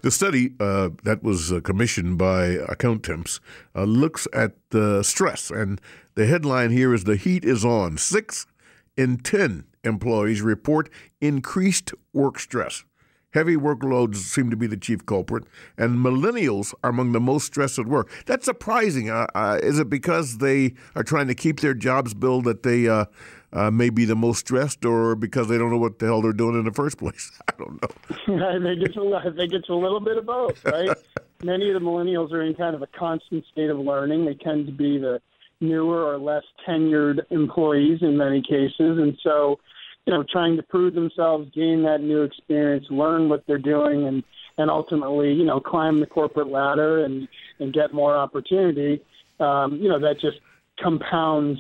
The study that was commissioned by Temps looks at stress, and the headline here is "The Heat is On." 6 in 10 employees report increased work stress. Heavy workloads seem to be the chief culprit, and millennials are among the most stressed at work. That's surprising. Is it because they are trying to keep their jobs, Bill, that they may be the most stressed, or because they don't know what the hell they're doing in the first place? I don't know. I think it's a little bit of both, right? Many of the millennials are in kind of a constant state of learning. They tend to be the newer or less tenured employees in many cases, and so trying to prove themselves, gain that new experience, learn what they're doing, and ultimately, climb the corporate ladder and get more opportunity. That just compounds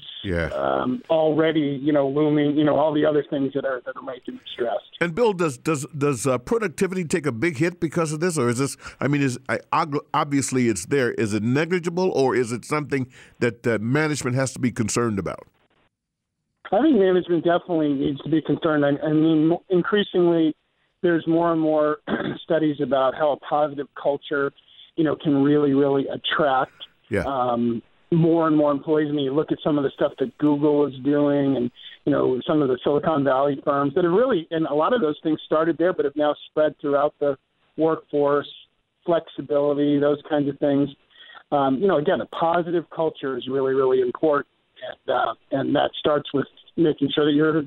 already, looming, all the other things that are making them stressed. And Bill, does productivity take a big hit because of this, or is this? Obviously it's there. Is it negligible, or is it something that management has to be concerned about? I think management definitely needs to be concerned. I mean, increasingly, there's more and more studies about how a positive culture, can really, really attract more and more employees. I mean, you look at some of the stuff that Google is doing, and some of the Silicon Valley firms that have really, and a lot of those things started there, but have now spread throughout the workforce. Flexibility, those kinds of things. Again, a positive culture is really, really important. And that starts with making sure that your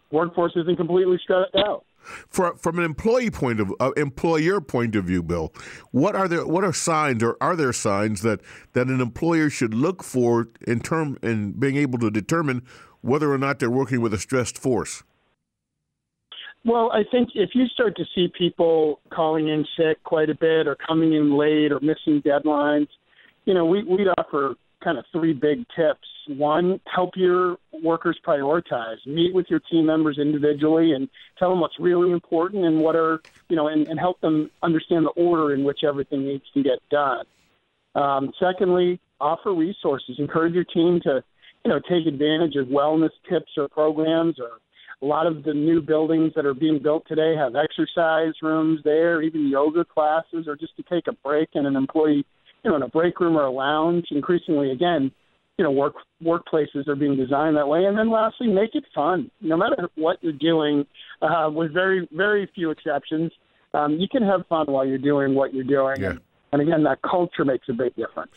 workforce isn't completely stressed out. From an employer point of view, Bill, what are signs, or are there signs that an employer should look for in being able to determine whether or not they're working with a stressed force? Well, I think if you start to see people calling in sick quite a bit, or coming in late, or missing deadlines, we'd offer kind of 3 big tips. One, help your workers prioritize. Meet with your team members individually and tell them what's really important and what are, and help them understand the order in which everything needs to get done. Secondly, offer resources. Encourage your team to, take advantage of wellness tips or programs. Or a lot of the new buildings that are being built today have exercise rooms there, even yoga classes, or just to take a break in an employee, in a break room or a lounge. Increasingly, again, workplaces are being designed that way. And then lastly, make it fun. No matter what you're doing, with very, very few exceptions, you can have fun while you're doing what you're doing. Yeah. And again, that culture makes a big difference.